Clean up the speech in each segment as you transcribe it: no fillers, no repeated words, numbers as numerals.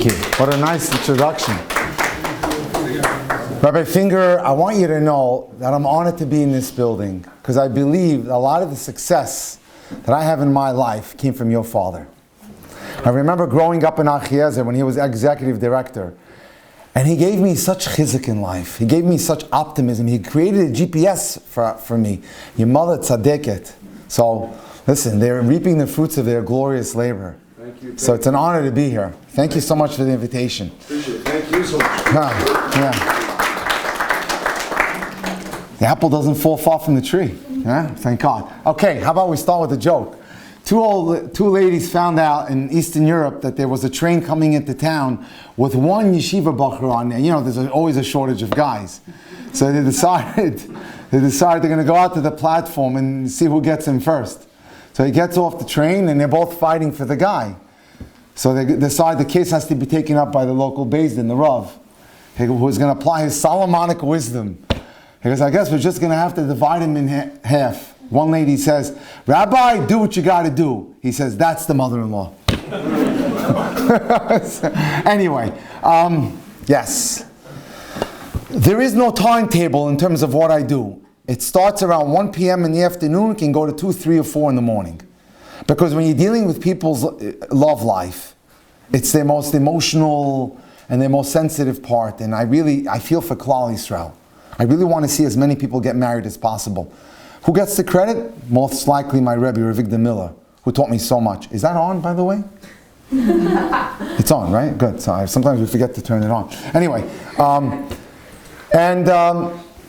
you. What a nice introduction. Rabbi Finger, I want you to know that I'm honored to be in this building because I believe a lot of the success that I have in my life came from your father. I remember growing up in Achiezer when he was executive director, and he gave me such chizuk in life. He gave me such optimism. He created a GPS for me. Your mother tzaddiket. So, listen, they're reaping the fruits of their glorious labor. Thank you. So it's an honor to be here. Thank you so much for the invitation. Appreciate it. Thank you so much. Yeah. The apple doesn't fall far from the tree. Yeah? Thank God. Okay, how about we start with a joke? Two ladies found out in Eastern Europe that there was a train coming into town with one yeshiva bacher on there. You know, there's always a shortage of guys. So they decided they're going to go out to the platform and see who gets in first. So he gets off the train and they're both fighting for the guy. So they decide the case has to be taken up by the local Beis Din, the Rav, who's going to apply his Solomonic wisdom. He goes, I guess we're just going to have to divide him in half. One lady says, Rabbi, do what you got to do. He says, that's the mother-in-law. Anyway, yes. There is no timetable in terms of what I do. It starts around 1 p.m. in the afternoon, it can go to 2, 3, or 4 in the morning. Because when you're dealing with people's love life, it's their most emotional and their most sensitive part. And I feel for Klal Yisrael. I really want to see as many people get married as possible. Who gets the credit? Most likely my Rabbi, Ravigda Miller, who taught me so much. Is that on, by the way? It's on, right? Good. So sometimes we forget to turn it on. Anyway,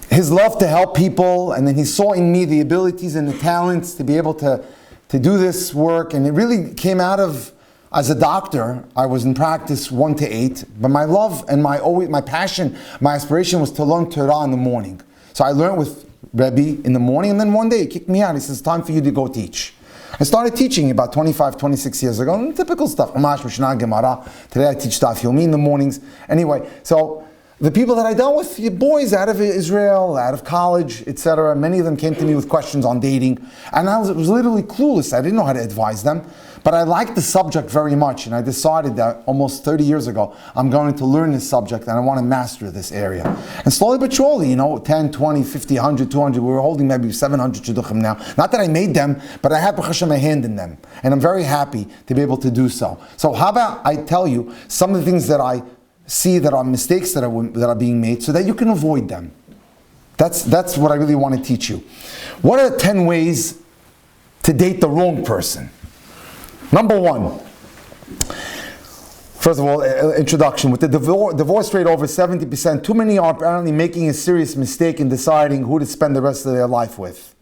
his love to help people, and then he saw in me the abilities and the talents to be able to do this work, and it really came out of, as a doctor, I was in practice 1 to 8, but my love and my passion, my aspiration was to learn Torah in the morning. So I learned with Rabbi in the morning, and then one day he kicked me out. He says, it's time for you to go teach. I started teaching about 25, 26 years ago, and typical stuff. Today I teach Daf Yomi in the mornings. Anyway, so the people that I dealt with, boys out of Israel, out of college, etc., many of them came to me with questions on dating, and I was literally clueless. I didn't know how to advise them, but I liked the subject very much, and I decided that almost 30 years ago, I'm going to learn this subject, and I want to master this area. And slowly but surely, 10, 20, 50, 100, 200, we were holding maybe 700 shidduchim now. Not that I made them, but I have Baruch Hashem a hand in them, and I'm very happy to be able to do so. So how about I tell you some of the things that I see that are mistakes that are being made so that you can avoid them. That's what I really want to teach you. What are 10 ways to date the wrong person? Number 1. First of all, introduction. With the divorce rate over 70%, too many are apparently making a serious mistake in deciding who to spend the rest of their life with.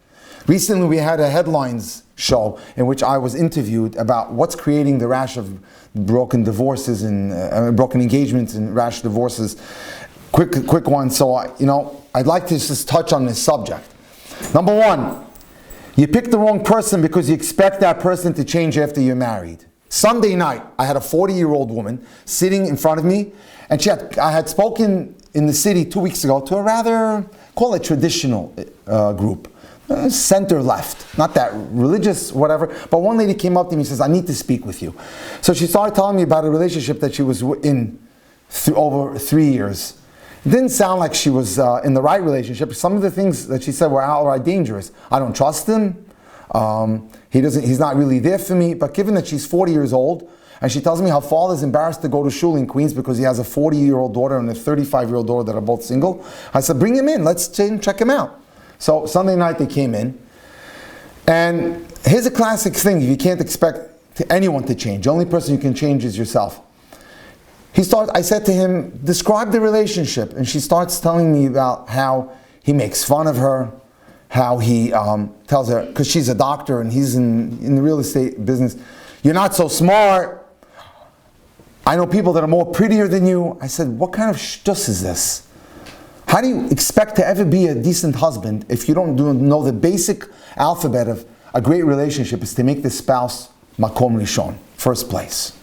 Recently we had a headlines show in which I was interviewed about what's creating the rash of broken divorces and broken engagements and rash divorces. Quick one. So I'd like to just touch on this subject. Number 1, you pick the wrong person because you expect that person to change after you're married. Sunday night, I had a 40-year-old woman sitting in front of me, and I had spoken in the city 2 weeks ago to a rather, call it traditional group. Center left, not that religious, whatever. But one lady came up to me and says, I need to speak with you. So she started telling me about a relationship that she was in over 3 years. It didn't sound like she was in the right relationship. Some of the things that she said were outright dangerous. I don't trust him. He's not really there for me. But given that she's 40 years old, and she tells me her father's embarrassed to go to shul in Queens because he has a 40-year-old daughter and a 35-year-old daughter that are both single. I said, bring him in. Let's check him out. So Sunday night they came in, and here's a classic thing: you can't expect anyone to change. The only person you can change is yourself. I said to him, describe the relationship, and she starts telling me about how he makes fun of her, how he tells her, because she's a doctor and he's in the real estate business, you're not so smart. I know people that are more prettier than you. I said, what kind of shtus is this? How do you expect to ever be a decent husband if you don't know the basic alphabet of a great relationship is to make the spouse makom rishon, first place.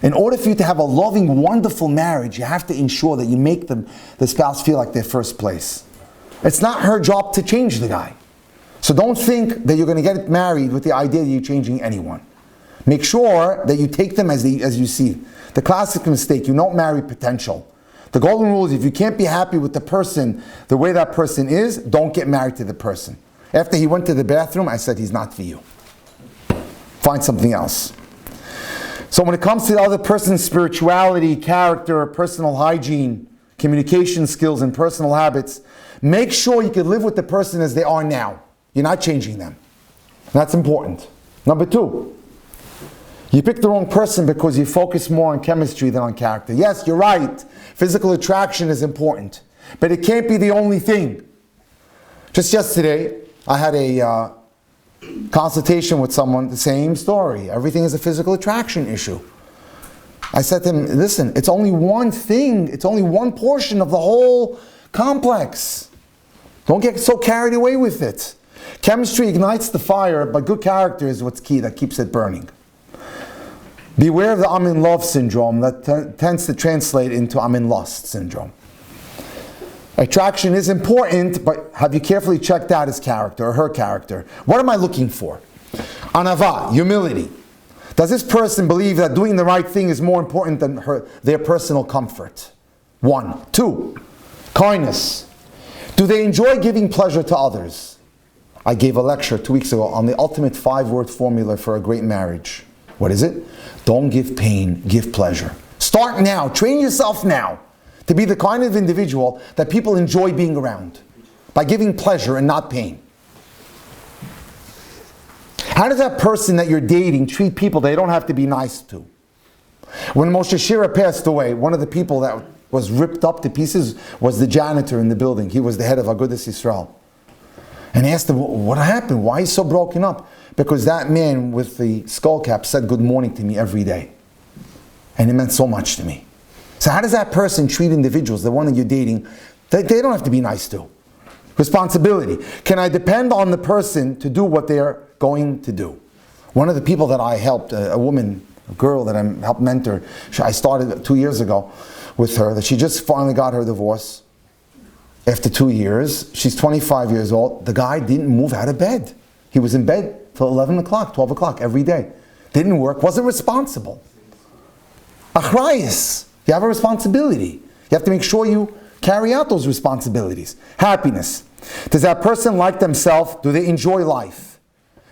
In order for you to have a loving, wonderful marriage, you have to ensure that you make the spouse feel like they're first place. It's not her job to change the guy. So don't think that you're going to get married with the idea that you're changing anyone. Make sure that you take them as you see. The classic mistake, you don't marry potential. The golden rule is if you can't be happy with the person, the way that person is, don't get married to the person. After he went to the bathroom, I said, he's not for you. Find something else. So when it comes to the other person's spirituality, character, personal hygiene, communication skills, and personal habits, make sure you can live with the person as they are now. You're not changing them. That's important. Number 2, you pick the wrong person because you focus more on chemistry than on character. Yes, you're right. Physical attraction is important, but it can't be the only thing. Just yesterday, I had a consultation with someone, the same story. Everything is a physical attraction issue. I said to him, listen, it's only one thing. It's only one portion of the whole complex. Don't get so carried away with it. Chemistry ignites the fire, but good character is what's key, that keeps it burning. Beware of the I'm in love syndrome that tends to translate into I'm in lust syndrome. Attraction is important, but have you carefully checked out his character or her character? What am I looking for? Anava, humility. Does this person believe that doing the right thing is more important than their personal comfort? 1. 2, kindness. Do they enjoy giving pleasure to others? I gave a lecture 2 weeks ago on the ultimate 5-word formula for a great marriage. What is it? Don't give pain, give pleasure. Start now. Train yourself now to be the kind of individual that people enjoy being around by giving pleasure and not pain. How does that person that you're dating treat people they don't have to be nice to? When Moshe Shira passed away, one of the people that was ripped up to pieces was the janitor in the building. He was the head of Agudas Yisrael. And I asked him, what happened? Why is he so broken up? Because that man with the skull cap said good morning to me every day. And it meant so much to me. So how does that person treat individuals, the one that you're dating, that they don't have to be nice to? Responsibility. Can I depend on the person to do what they're going to do? One of the people that I helped, a woman, a girl that I helped mentor, I started 2 years ago with her, that she just finally got her divorce. After 2 years, she's 25 years old. The guy didn't move out of bed. He was in bed till 11 o'clock, 12 o'clock every day. Didn't work, wasn't responsible. Achrayus. You have a responsibility. You have to make sure you carry out those responsibilities. Happiness. Does that person like themselves? Do they enjoy life?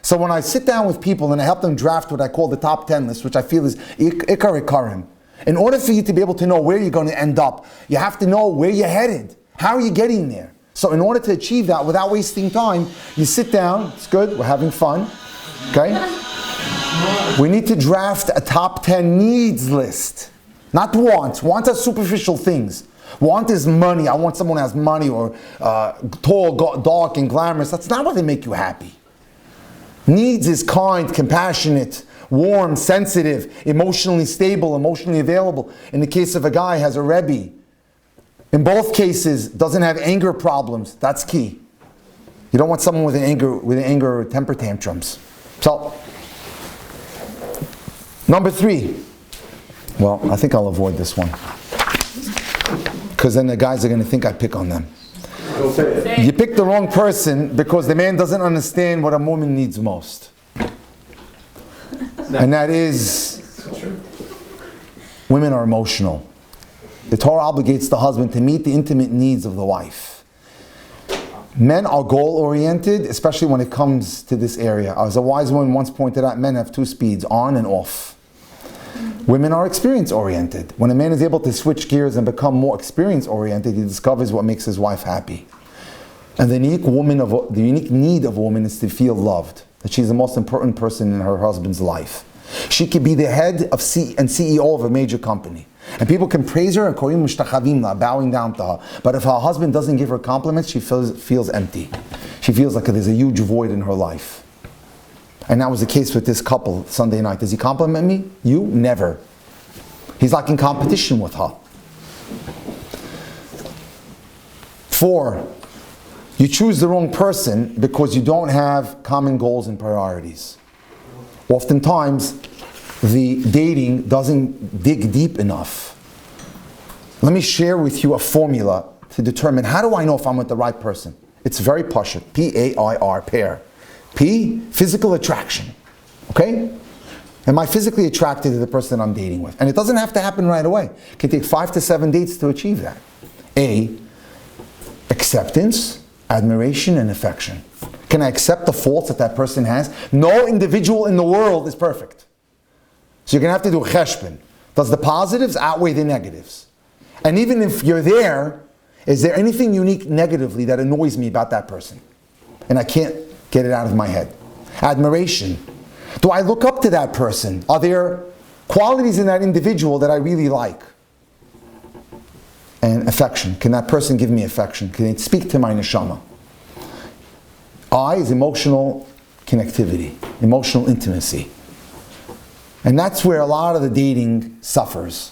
So when I sit down with people and I help them draft what I call the top 10 list, which I feel is Ikar Ikarim, in order for you to be able to know where you're going to end up, you have to know where you're headed. How are you getting there? So in order to achieve that without wasting time, you sit down, it's good, we're having fun, okay? We need to draft a top 10 needs list, not wants. Wants are superficial things. Want is money. I want someone who has money, or tall, dark, and glamorous. That's not what they make you happy. Needs is kind, compassionate, warm, sensitive, emotionally stable, emotionally available. In the case of a guy has a Rabbi, in both cases, doesn't have anger problems. That's key. You don't want someone with anger or temper tantrums. So, number 3. Well, I think I'll avoid this one, because then the guys are going to think I pick on them. You pick the wrong person because the man doesn't understand what a woman needs most. And that is, women are emotional. The Torah obligates the husband to meet the intimate needs of the wife. Men are goal-oriented, especially when it comes to this area. As a wise woman once pointed out, men have 2 speeds, on and off. Women are experience-oriented. When a man is able to switch gears and become more experience-oriented, he discovers what makes his wife happy. And the unique need of a woman is to feel loved, that she's the most important person in her husband's life. She could be the head of and CEO of a major company. And people can praise her and korim mushtachavim la, bowing down to her. But if her husband doesn't give her compliments, she feels empty. She feels like there's a huge void in her life. And that was the case with this couple Sunday night. Does he compliment me? You? Never. He's like in competition with her. 4, you choose the wrong person because you don't have common goals and priorities. Oftentimes, the dating doesn't dig deep enough. Let me share with you a formula to determine how do I know if I'm with the right person. It's very pashut. P-A-I-R, pair. P, physical attraction. Okay? Am I physically attracted to the person I'm dating with? And it doesn't have to happen right away. It can take 5 to 7 dates to achieve that. A, acceptance, admiration, and affection. Can I accept the faults that that person has? No individual in the world is perfect. So you're going to have to do a cheshbon. Does the positives outweigh the negatives? And even if you're there, is there anything unique negatively that annoys me about that person? And I can't get it out of my head. Admiration. Do I look up to that person? Are there qualities in that individual that I really like? And affection. Can that person give me affection? Can it speak to my neshama? I is emotional connectivity, emotional intimacy. And that's where a lot of the dating suffers.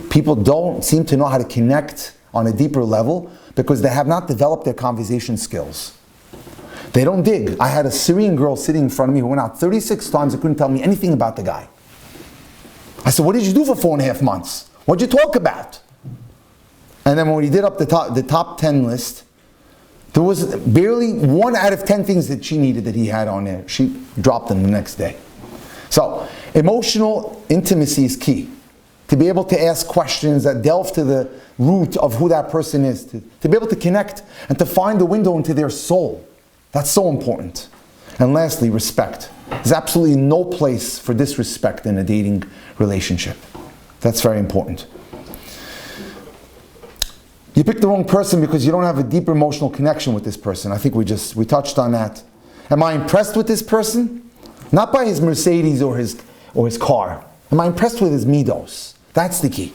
People don't seem to know how to connect on a deeper level because they have not developed their conversation skills. They don't dig. I had a Syrian girl sitting in front of me who went out 36 times and couldn't tell me anything about the guy. I said, what did you do for 4.5 months? What did you talk about? And then when we did up the top 10 list, there was barely 1 out of 10 things that she needed that he had on there. She dropped them the next day. So, emotional intimacy is key. To be able to ask questions that delve to the root of who that person is. To be able to connect and to find a window into their soul. That's so important. And lastly, respect. There's absolutely no place for disrespect in a dating relationship. That's very important. You pick the wrong person because you don't have a deeper emotional connection with this person. I think we touched on that. Am I impressed with this person? Not by his Mercedes or his car. Am I impressed with his midos? That's the key.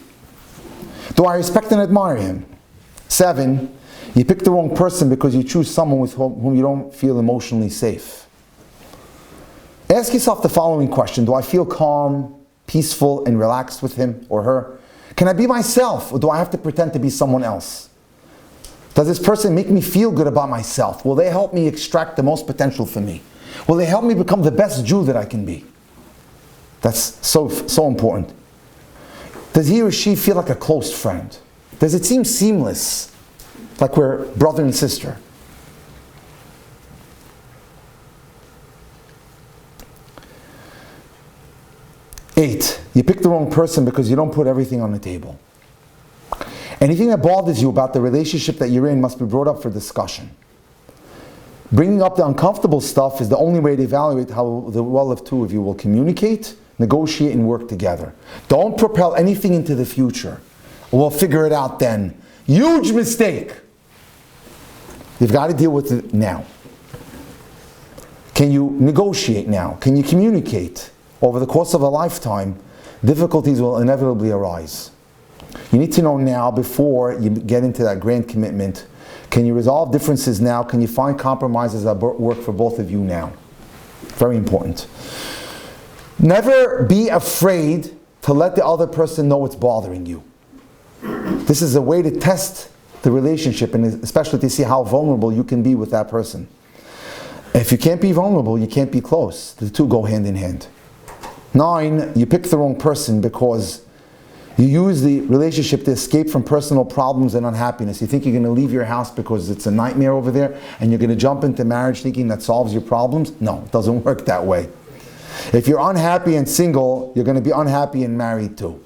Do I respect and admire him? 7, you pick the wrong person because you choose someone with whom you don't feel emotionally safe. Ask yourself the following question. Do I feel calm, peaceful, and relaxed with him or her? Can I be myself, or do I have to pretend to be someone else? Does this person make me feel good about myself? Will they help me extract the most potential for me? Will they help me become the best Jew that I can be? That's so important. Does he or she feel like a close friend? Does it seem seamless, like we're brother and sister? Eight, you pick the wrong person because you don't put everything on the table. Anything that bothers you about the relationship that you're in must be brought up for discussion. Bringing up the uncomfortable stuff is the only way to evaluate how well the two of you will communicate, negotiate, and work together. Don't propel anything into the future. We'll figure it out then. Huge mistake. You've got to deal with it now. Can you negotiate now? Can you communicate? Over the course of a lifetime, difficulties will inevitably arise. You need to know now before you get into that grand commitment. Can you resolve differences now? Can you find compromises that work for both of you now? Very important. Never be afraid to let the other person know what's bothering you. This is a way to test the relationship, and especially to see how vulnerable you can be with that person. If you can't be vulnerable, you can't be close. The two go hand in hand. 9, you pick the wrong person because you use the relationship to escape from personal problems and unhappiness. You think you're going to leave your house because it's a nightmare over there, and you're going to jump into marriage thinking that solves your problems. No, it doesn't work that way. If you're unhappy and single, you're going to be unhappy and married too.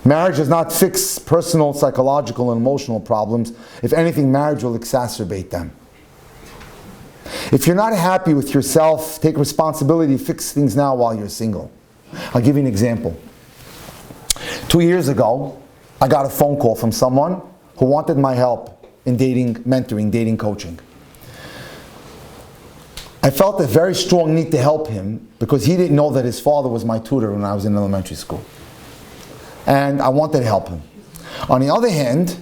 Marriage does not fix personal, psychological, and emotional problems. If anything, marriage will exacerbate them. If you're not happy with yourself, take responsibility, fix things now while you're single. I'll give you an example. 2 years ago, I got a phone call from someone who wanted my help in dating, mentoring, dating coaching. I felt a very strong need to help him because he didn't know that his father was my tutor when I was in elementary school. And I wanted to help him. On the other hand,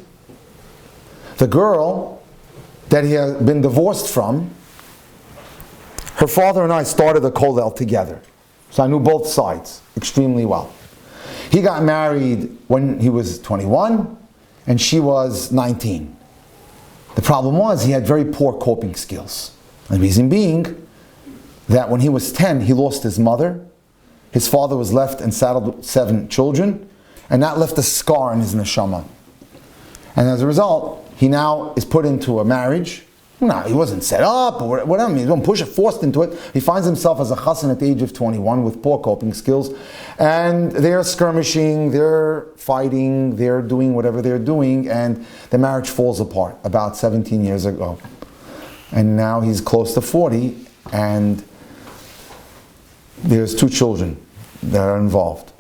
the girl that he had been divorced from, her father and I started a kollel together. So I knew both sides extremely well. He got married when he was 21 and she was 19. The problem was he had very poor coping skills. The reason being that when he was 10, he lost his mother. His father was left and saddled with 7 children, and that left a scar in his neshama. And as a result, he now is put into a marriage No, he wasn't set up or whatever. He wasn't forced into it. He finds himself as a chassan at the age of 21 with poor coping skills, and they're skirmishing, they're fighting, they're doing whatever they're doing, and the marriage falls apart about 17 years ago. And now he's close to 40, and there's 2 children that are involved.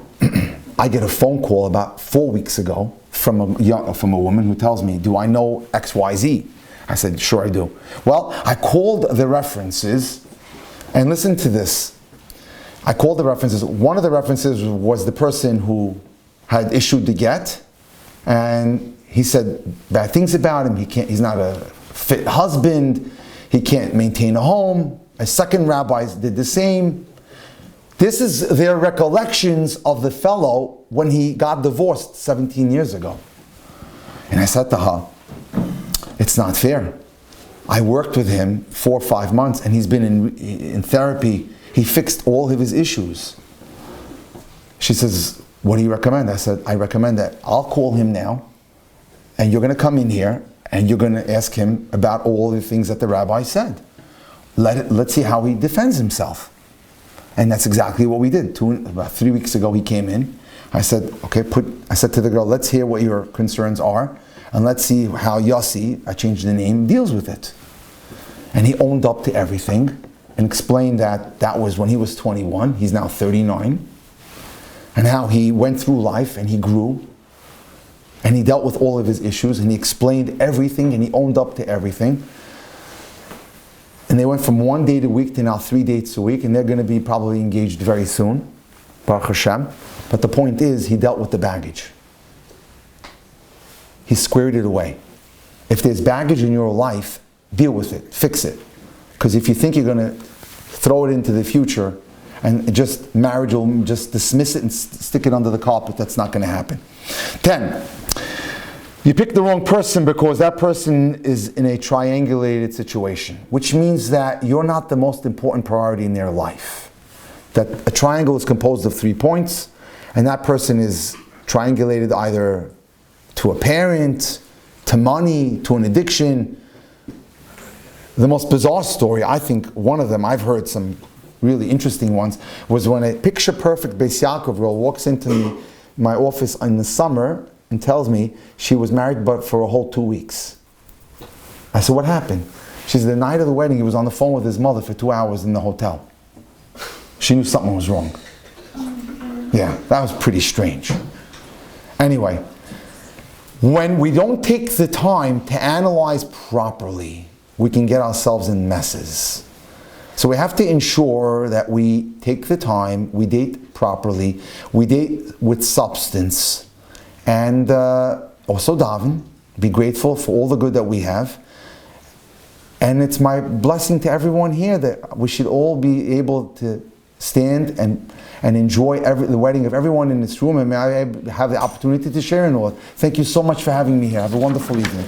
I get a phone call about 4 weeks ago from a woman who tells me, do I know XYZ? I said, sure I do. Well, I called the references, and listen to this. I called the references. One of the references was the person who had issued the get, and he said bad things about him. He's not a fit husband. He can't maintain a home. A second rabbi did the same. This is their recollections of the fellow when he got divorced 17 years ago. And I said to her, it's not fair. I worked with him 4 or 5 months, and he's been in therapy. He fixed all of his issues. She says, what do you recommend? I said, I recommend that I'll call him now, and you're going to come in here, and you're going to ask him about all the things that the rabbi said. Let's see how he defends himself. And that's exactly what we did. About 3 weeks ago, he came in. I said, okay, I said to the girl, let's hear what your concerns are, and let's see how Yossi, I changed the name, deals with it. And he owned up to everything and explained that that was when he was 21, he's now 39, and how he went through life and he grew, and he dealt with all of his issues, and he explained everything, and he owned up to everything. And they went from 1 date a week to now 3 dates a week, and they're going to be probably engaged very soon, Baruch Hashem. But the point is, he dealt with the baggage. He squared it away. If there's baggage in your life, deal with it, fix it. Because if you think you're going to throw it into the future, and just marriage will just dismiss it and stick it under the carpet, that's not going to happen. 10. You pick the wrong person because that person is in a triangulated situation, which means that you're not the most important priority in their life. That a triangle is composed of 3 points, and that person is triangulated either to a parent, to money, to an addiction. The most bizarre story, I think one of them, I've heard some really interesting ones, was when a picture-perfect Beis Yaakov girl walks into my office in the summer and tells me she was married but for a whole 2 weeks. I said, what happened? She said, the night of the wedding, he was on the phone with his mother for 2 hours in the hotel. She knew something was wrong. Yeah, that was pretty strange. Anyway, when we don't take the time to analyze properly, we can get ourselves in messes. So we have to ensure that we take the time, we date properly, we date with substance, and also daven, be grateful for all the good that we have. And it's my blessing to everyone here that we should all be able to stand and enjoy the wedding of everyone in this room, and may I have the opportunity to share in all. Thank you so much for having me here. Have a wonderful evening.